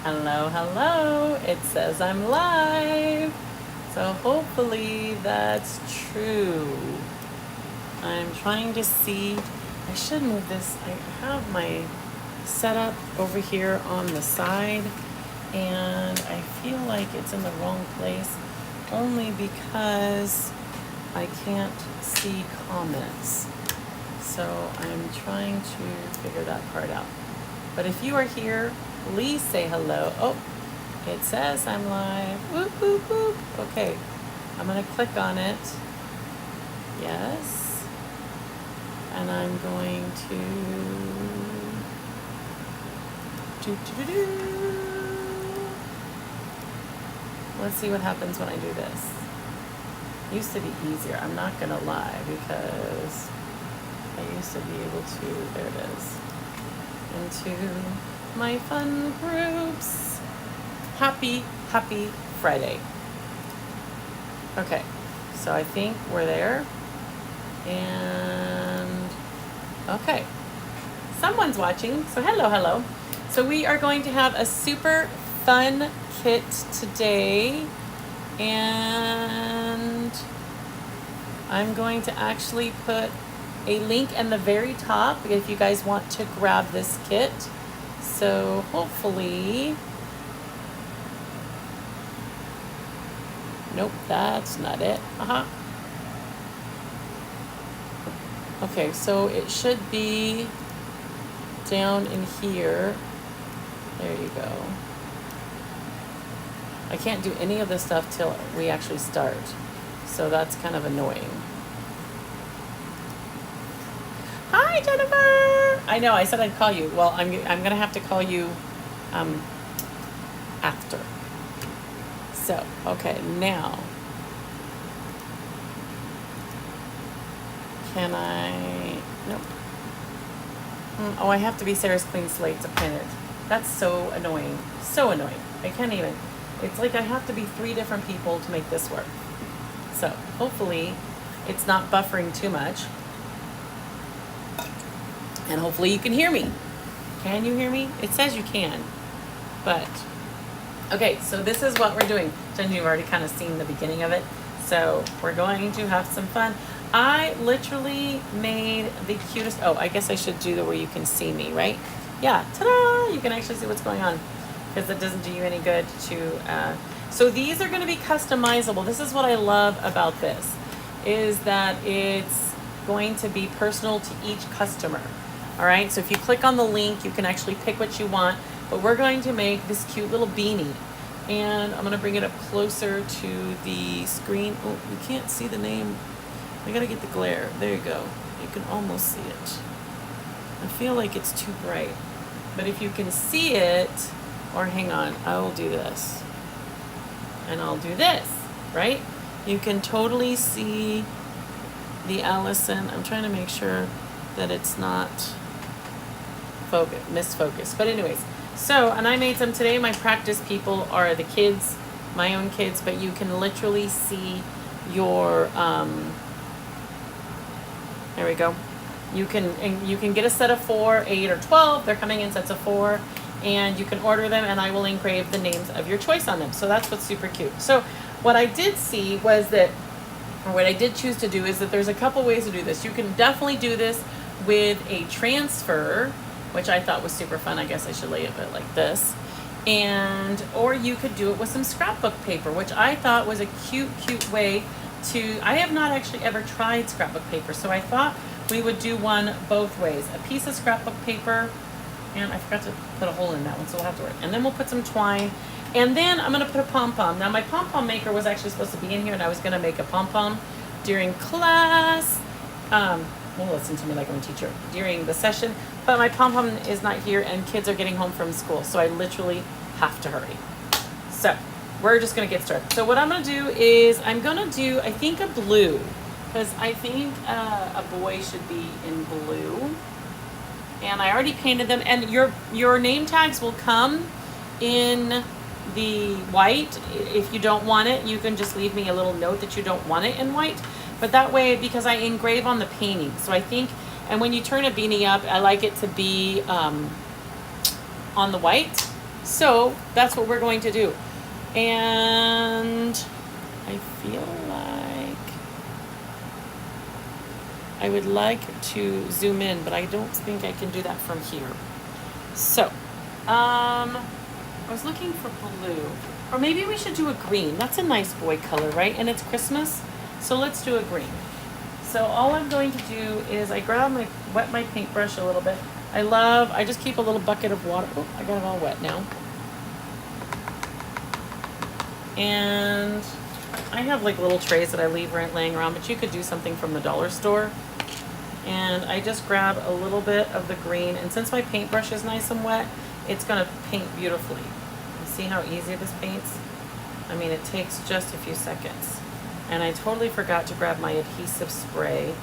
Hello, hello. It says I'm live. So hopefully that's true. I'm trying to see. I should move this. I have my setup over here on the side, and I feel like it's in the wrong place only because I can't see comments. So I'm trying to figure that part out. But if you are here, please say hello. Oh, it says I'm live. Whoop, whoop, whoop. Okay, I'm gonna click on it. Yes. And I'm going to do. Let's see what happens when I do this. Used to be easier, I'm not gonna lie, because I used to be able to, there it is, into my fun groups. Happy Friday. Okay, so I think we're there. And okay, someone's watching, so hello. So we are going to have a super fun kit today, and I'm going to actually put a link in the very top if you guys want to grab this kit. So hopefully, nope, that's not it. Okay, so it should be down in here. There you go. I can't do any of this stuff till we actually start, so that's kind of annoying. Hi, Jennifer. I know, I said I'd call you. Well, I'm gonna have to call you after. So, okay, now can I? Nope. Oh, I have to be Sarah's Clean Slate to pin it. That's so annoying. So annoying. I can't even. It's like I have to be 3 different people to make this work. So hopefully it's not buffering too much. And hopefully you can hear me. Can you hear me? It says you can. But, okay, so this is what we're doing. Jen, you've already kind of seen the beginning of it. So we're going to have some fun. I literally made the cutest, oh, I guess I should do the where you can see me, right? Yeah, ta-da! You can actually see what's going on, because it doesn't do you any good to, so these are going to be customizable. This is what I love about this, is that it's going to be personal to each customer. All right, so if you click on the link, you can actually pick what you want, but we're going to make this cute little beanie. And I'm going to bring it up closer to the screen. Oh, you can't see the name. I got to get the glare. There you go. You can almost see it. I feel like it's too bright. But if you can see it, or hang on, I will do this. And I'll do this, right? You can totally see the Allison. I'm trying to make sure that it's not misfocused. But anyways, so, and I made some today. My practice people are the kids, my own kids, but you can literally see your, there we go. You can get a set of 4, 8, or 12. They're coming in sets of 4, and you can order them, and I will engrave the names of your choice on them. So that's what's super cute. So what I did see was that, or what I did choose to do, is that there's a couple ways to do this. You can definitely do this with a transfer, which I thought was super fun. I guess I should lay it a bit like this. And, or you could do it with some scrapbook paper, which I thought was a cute way to, I have not actually ever tried scrapbook paper, so I thought we would do one both ways. A piece of scrapbook paper, and I forgot to put a hole in that one, so we'll have to work. And then we'll put some twine, and then I'm gonna put a pom-pom. Now my pom-pom maker was actually supposed to be in here, and I was gonna make a pom-pom during class. Well, listen to me like I'm a teacher, during the session, but my pom-pom is not here, and kids are getting home from school, so I literally have to hurry. So we're just gonna get started. So what I'm gonna do is, I'm gonna do, I think, a blue, because I think a boy should be in blue. And I already painted them, and your name tags will come in the white. If you don't want it, you can just leave me a little note that you don't want it in white. But that way, because I engrave on the painting, so I think, and when you turn a beanie up, I like it to be on the white. So that's what we're going to do. And I feel like I would like to zoom in, but I don't think I can do that from here. So, I was looking for blue. Or maybe we should do a green. That's a nice boy color, right? And it's Christmas. So let's do a green. So all I'm going to do is I wet my paintbrush a little bit. I just keep a little bucket of water. Oh, I got it all wet now. And I have like little trays that I leave laying around, but you could do something from the dollar store. And I just grab a little bit of the green. And since my paintbrush is nice and wet, it's gonna paint beautifully. You see how easy this paints? I mean, it takes just a few seconds. And I totally forgot to grab my adhesive spray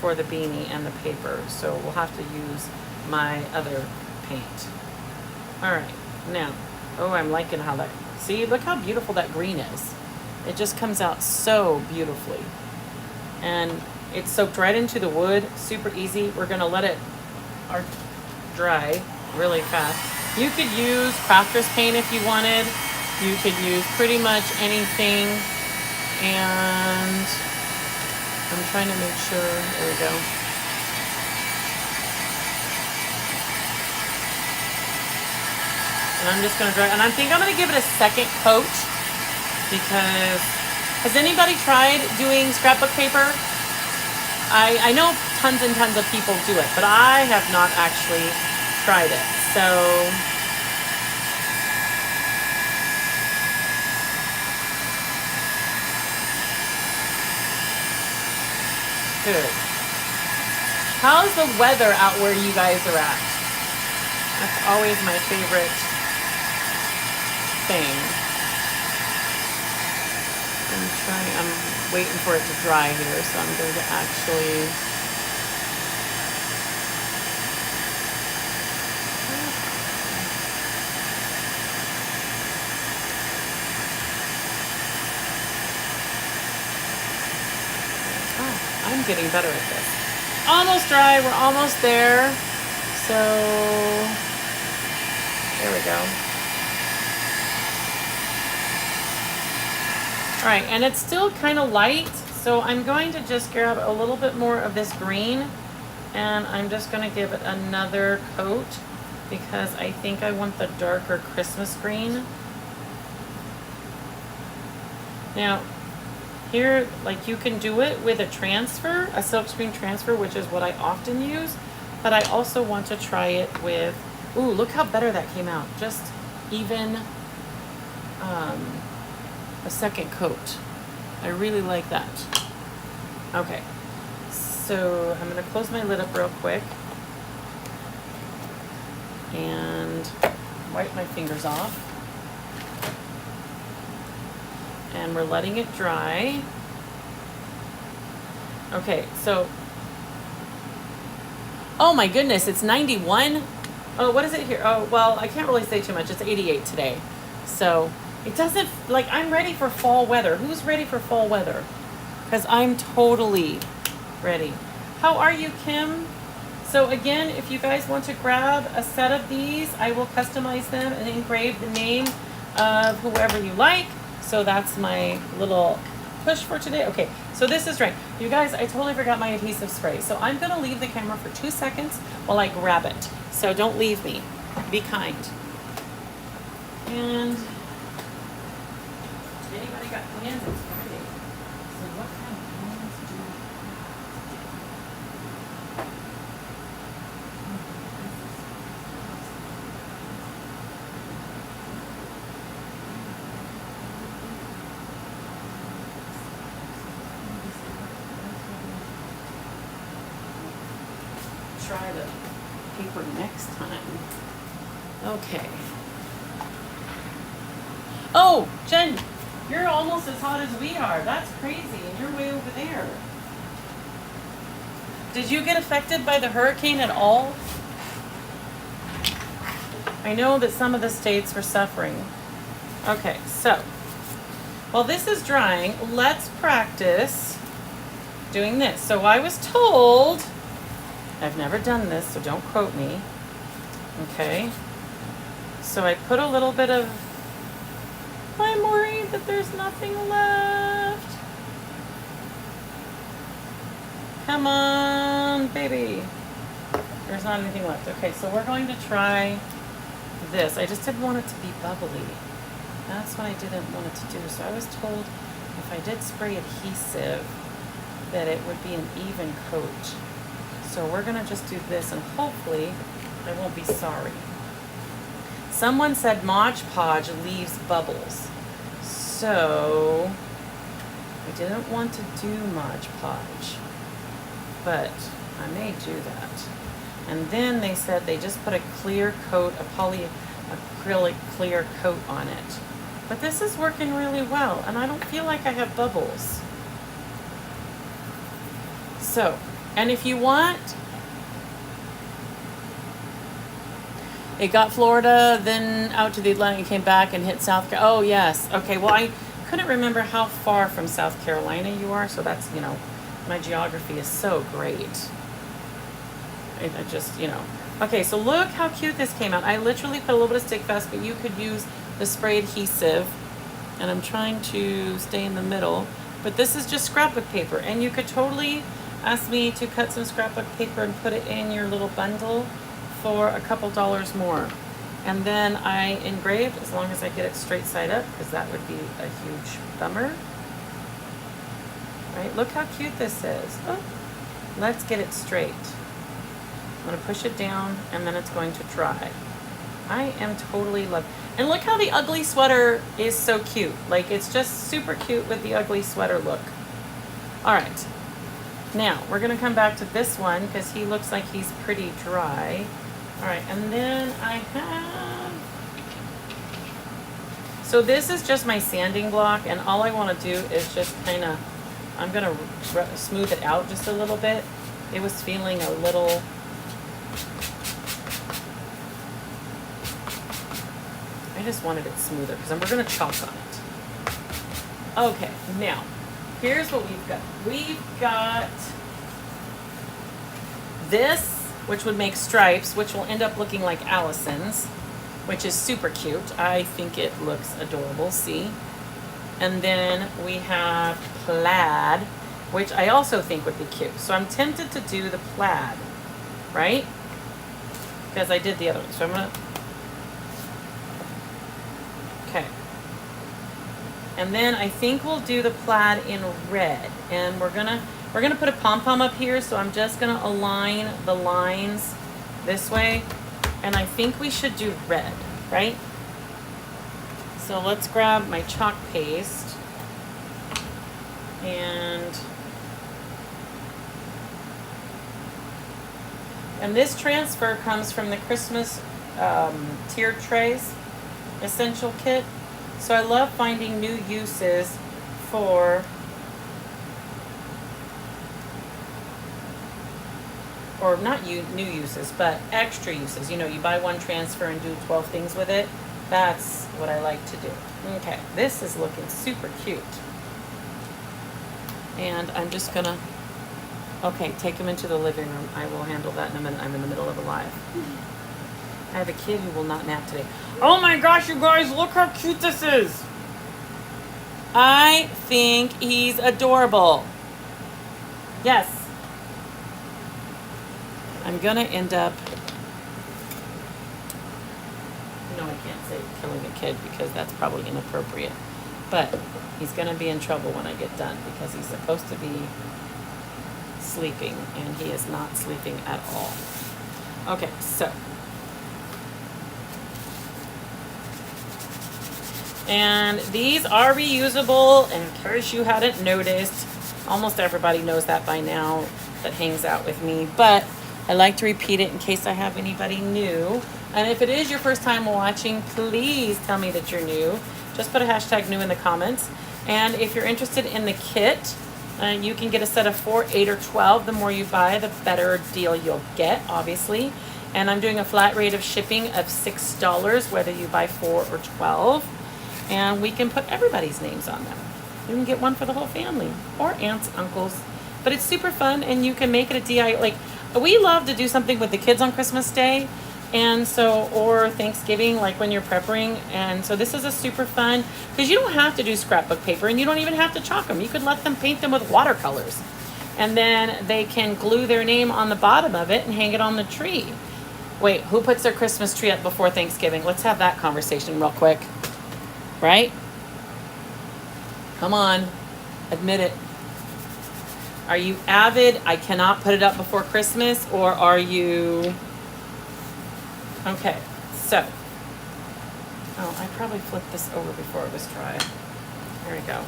for the beanie and the paper. So we'll have to use my other paint. All right, now, oh, I'm liking how that, see, look how beautiful that green is. It just comes out so beautifully. And it's soaked right into the wood, super easy. We're gonna let it dry really fast. You could use crafter's paint if you wanted. You could use pretty much anything. And I'm trying to make sure, there we go. And I'm just gonna dry, and I think I'm gonna give it a second coat because, has anybody tried doing scrapbook paper? I know tons and tons of people do it, but I have not actually tried it. So good. How's the weather out where you guys are at? That's always my favorite thing. I'm waiting for it to dry here, so I'm going to actually I'm getting better at this. Almost dry, we're almost there. So there we go. All right, and it's still kind of light, so I'm going to just grab a little bit more of this green, and I'm just going to give it another coat because I think I want the darker Christmas green. Now, here, like, you can do it with a transfer, a silkscreen transfer, which is what I often use, but I also want to try it with, ooh, look how better that came out. Just even a second coat. I really like that. Okay, so I'm gonna close my lid up real quick and wipe my fingers off. And we're letting it dry. Okay, so, oh my goodness, it's 91. Oh, what is it here? Oh, well, I can't really say too much. It's 88 today. So it doesn't, like, I'm ready for fall weather. Who's ready for fall weather? Because I'm totally ready. How are you, Kim? So again, if you guys want to grab a set of these, I will customize them and engrave the name of whoever you like. So that's my little push for today. Okay, so this is right. You guys, I totally forgot my adhesive spray. So I'm gonna leave the camera for 2 seconds while I grab it. So don't leave me. Be kind. And anybody got plans? It's Friday. So what kind of plans do you have? Try the paper next time. Okay. Oh, Jen, you're almost as hot as we are. That's crazy, and you're way over there. Did you get affected by the hurricane at all? I know that some of the states were suffering. Okay, so while this is drying, let's practice doing this. So I was told, I've never done this, so don't quote me. Okay. So I put a little bit of, I'm worried that there's nothing left. Come on, baby. There's not anything left. Okay, so we're going to try this. I just didn't want it to be bubbly. That's what I didn't want it to do. So I was told if I did spray adhesive that it would be an even coat. So we're gonna just do this and hopefully I won't be sorry. Someone said Mod Podge leaves bubbles. So I didn't want to do Mod Podge, but I may do that. And then they said they just put a clear coat, a polyacrylic clear coat on it. But this is working really well, and I don't feel like I have bubbles. So, and if you want, it got Florida, then out to the Atlantic, and came back and hit South Carolina. Oh, yes. Okay, well, I couldn't remember how far from South Carolina you are, so that's, you know, my geography is so great. I just, you know. Okay, so look how cute this came out. I literally put a little bit of stick fast, but you could use the spray adhesive. And I'm trying to stay in the middle. But this is just scrapbook paper. And you could totally ask me to cut some scrapbook paper and put it in your little bundle for a couple dollars more. And then I engraved, as long as I get it straight side up, because that would be a huge bummer. Right, look how cute this is. Oh, let's get it straight. I'm gonna push it down and then it's going to dry. I am totally loving. And look how the ugly sweater is so cute. Like, it's just super cute with the ugly sweater look. All right, now we're gonna come back to this one because he looks like he's pretty dry. All right, and then I have, so this is just my sanding block, and all I wanna do is just kinda, I'm gonna smooth it out just a little bit. It was feeling a little, I just wanted it smoother because we're gonna chalk on it. Okay, now, here's what we've got. We've got this, which would make stripes, which will end up looking like Allison's, which is super cute. I think it looks adorable, see? And then we have plaid, which I also think would be cute. So I'm tempted to do the plaid, right? Because I did the other one. So I'm gonna, okay. And then I think we'll do the plaid in red. And we're gonna put a pom-pom up here, so I'm just gonna align the lines this way. And I think we should do red, right? So let's grab my chalk paste and this transfer comes from the Christmas tiered trays essential kit. So I love finding new uses for or not new uses, but extra uses. You know, you buy one transfer and do 12 things with it. That's what I like to do. Okay, this is looking super cute. And I'm just gonna, okay, take him into the living room. I will handle that in a minute. I'm in the middle of a live. I have a kid who will not nap today. Oh my gosh, you guys, look how cute this is. I think he's adorable. Yes. I'm gonna end up, no, I can't say killing a kid because that's probably inappropriate. But he's gonna be in trouble when I get done because he's supposed to be sleeping and he is not sleeping at all. Okay, so. And these are reusable in case you hadn't noticed. Almost everybody knows that by now that hangs out with me, but I like to repeat it in case I have anybody new. And if it is your first time watching, please tell me that you're new. Just put a hashtag new in the comments. And if you're interested in the kit, you can get a set of 4, 8, or 12. The more you buy, the better deal you'll get, obviously. And I'm doing a flat rate of shipping of $6, whether you buy 4 or 12. And we can put everybody's names on them. You can get one for the whole family, or aunts, uncles. But it's super fun, and you can make it a DIY. Like, we love to do something with the kids on Christmas Day, And so, or Thanksgiving, like when you're prepping. And so this is a super fun, because you don't have to do scrapbook paper and you don't even have to chalk them. You could let them paint them with watercolors. And then they can glue their name on the bottom of it and hang it on the tree. Wait, who puts their Christmas tree up before Thanksgiving? Let's have that conversation real quick. Right? Come on, admit it. Are you avid, I cannot put it up before Christmas, or are you... Okay, so, oh, I probably flipped this over before it was dry. There we go.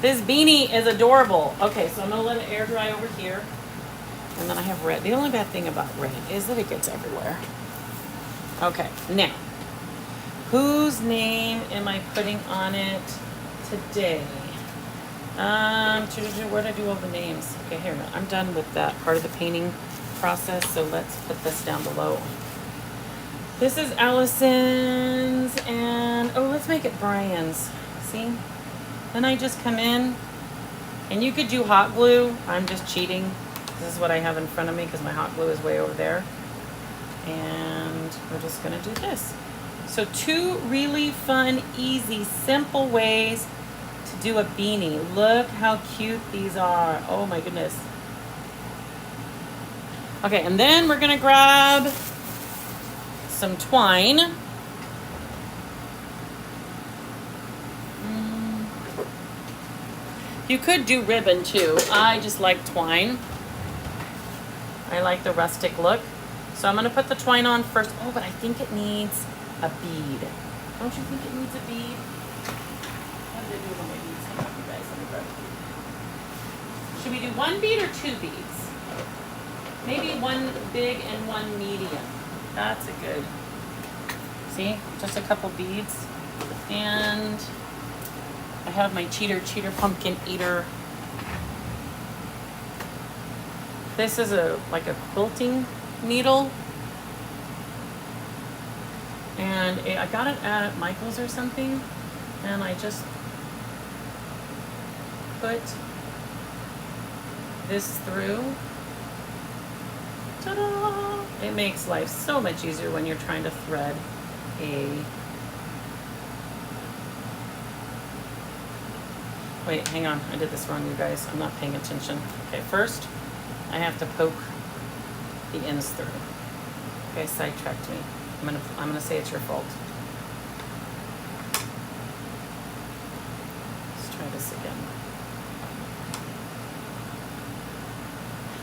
This beanie is adorable. Okay, so I'm gonna let it air dry over here. And then I have red. The only bad thing about red is that it gets everywhere. Okay, now, whose name am I putting on it today? Where did I do all the names? Okay, here, I'm done with that part of the painting process, so let's put this down below. This is Allison's, and oh, let's make it Brian's. See? Then I just come in, and you could do hot glue. I'm just cheating. This is what I have in front of me because my hot glue is way over there. And we're just gonna do this. So 2 really fun, easy, simple ways to do a beanie. Look how cute these are. Oh my goodness. Okay, and then we're gonna grab some twine. You could do ribbon too. I just like twine. I like the rustic look. So I'm gonna put the twine on first. Oh, but I think it needs a bead. Don't you think it needs a bead? What did I do with my beads? Hang on, you guys, let me grab it. Should we do 1 bead or 2 beads? Maybe 1 big and 1 medium. That's a good, see, just a couple beads. And I have my cheater pumpkin eater. This is like a quilting needle. And I got it at Michael's or something. And I just put this through. Ta-da! It makes life so much easier when you're trying to thread a... Wait, hang on. I did this wrong, you guys. I'm not paying attention. Okay, first, I have to poke the ends through. Okay, sidetracked me. I'm gonna say it's your fault. Let's try this again.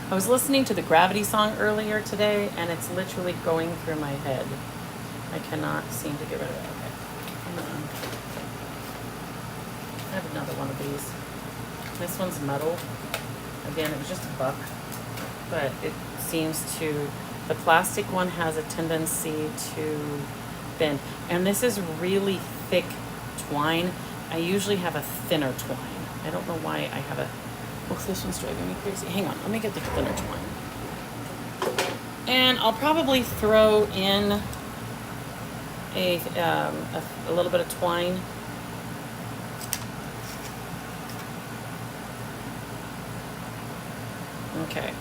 I was listening to the Gravity song earlier today, and it's literally going through my head. I cannot seem to get rid of it. Okay, come on. I have another one of these. This one's metal. Again, it was just $1, but it seems to, the plastic one has a tendency to bend. And this is really thick twine. I usually have a thinner twine. I don't know why I have a, oh, this one's driving me crazy. Hang on, let me get the thinner twine. And I'll probably throw in a little bit of twine. Okay.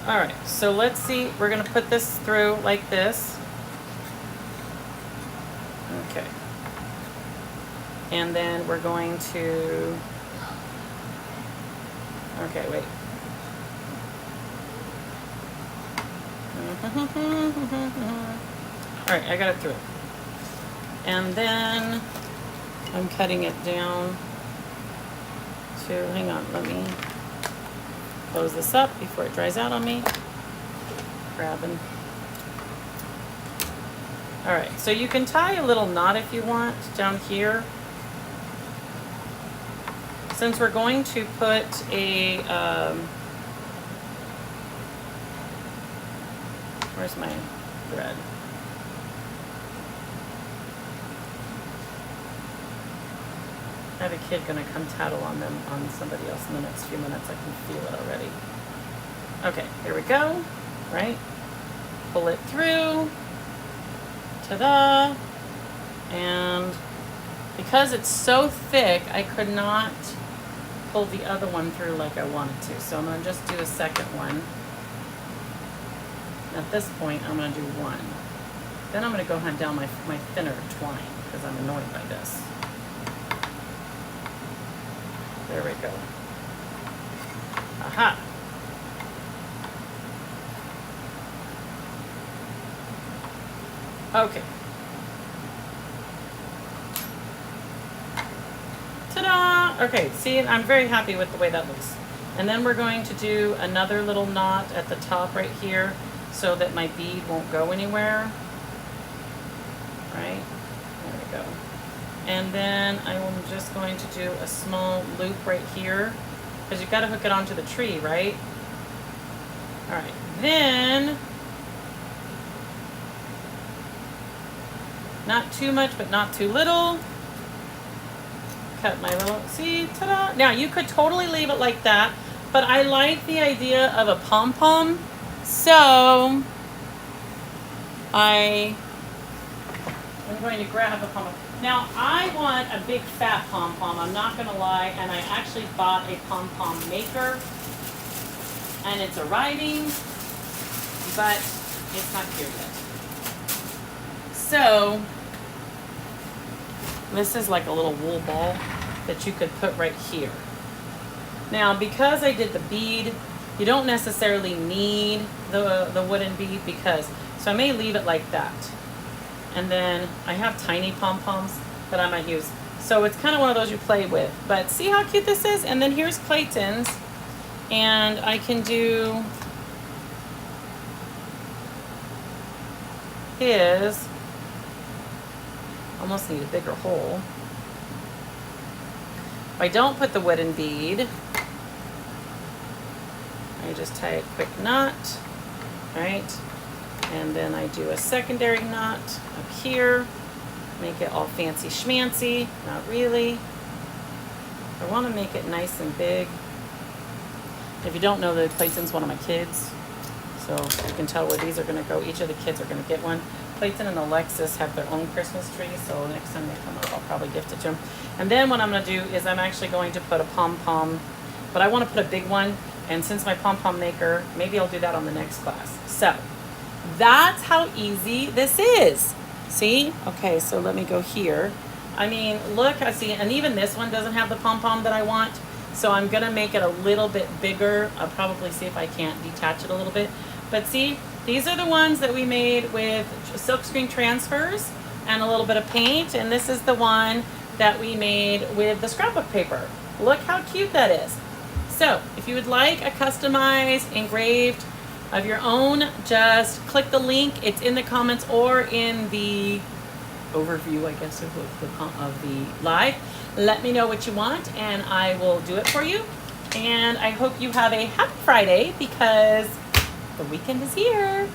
All right, so let's see. We're gonna put this through like this. Okay. And then we're going to, okay, wait. All right, I got it through. And then I'm cutting it down to, hang on, let me close this up before it dries out on me. Grabbing. All right, so you can tie a little knot if you want down here. Since we're going to put a, where's my thread? I have a kid gonna come tattle on them, on somebody else in the next few minutes. I can feel it already. Okay, here we go, right? Pull it through, ta-da. And because it's so thick, I could not pull the other one through like I wanted to. So I'm going to just do a second one. At this point, I'm going to do one. Then I'm going to go hunt down my thinner twine because I'm annoyed by this. There we go. Aha. Okay. Ta-da! Okay, see, I'm very happy with the way that looks. And then we're going to do another little knot at the top right here so that my bead won't go anywhere. Right? There we go. And then I am just going to do a small loop right here because you've got to hook it onto the tree, right? All right. Then, not too much, but not too little. Cut my little, see, ta-da. Now you could totally leave it like that, but I like the idea of a pom-pom, so I'm going to grab a pom-pom. Now I want a big fat pom-pom, I'm not going to lie, and I actually bought a pom-pom maker, and it's arriving, but it's not here yet. So this is like a little wool ball that you could put right here. Now, because I did the bead, you don't necessarily need the wooden bead so I may leave it like that. And then I have tiny pom-poms that I might use. So it's kind of one of those you play with. But see how cute this is? And then here's Clayton's. And I can do his. Almost need a bigger hole. If I don't put the wooden bead, I just tie a quick knot, right? And then I do a secondary knot up here, make it all fancy schmancy, not really. I want to make it nice and big. If you don't know, the Clayton's one of my kids, so you can tell where these are going to go. Each of the kids are going to get one. Clayton and Alexis have their own Christmas tree, so next time they come up, I'll probably gift it to them. And then what I'm going to do is I'm actually going to put a pom-pom, but I want to put a big one, and since my pom-pom maker, maybe I'll do that on the next class. So that's how easy this is. See? Okay, so let me go here. I mean, look, I see, and even this one doesn't have the pom-pom that I want, so I'm going to make it a little bit bigger. I'll probably see if I can't detach it a little bit. But see, these are the ones that we made with silkscreen transfers and a little bit of paint, and this is the one that we made with the scrapbook paper. Look how cute that is. So if you would like a customized engraved of your own, just click the link. It's in the comments or in the overview, I guess, of the live. Let me know what you want and I will do it for you. And I hope you have a happy Friday because the weekend is here.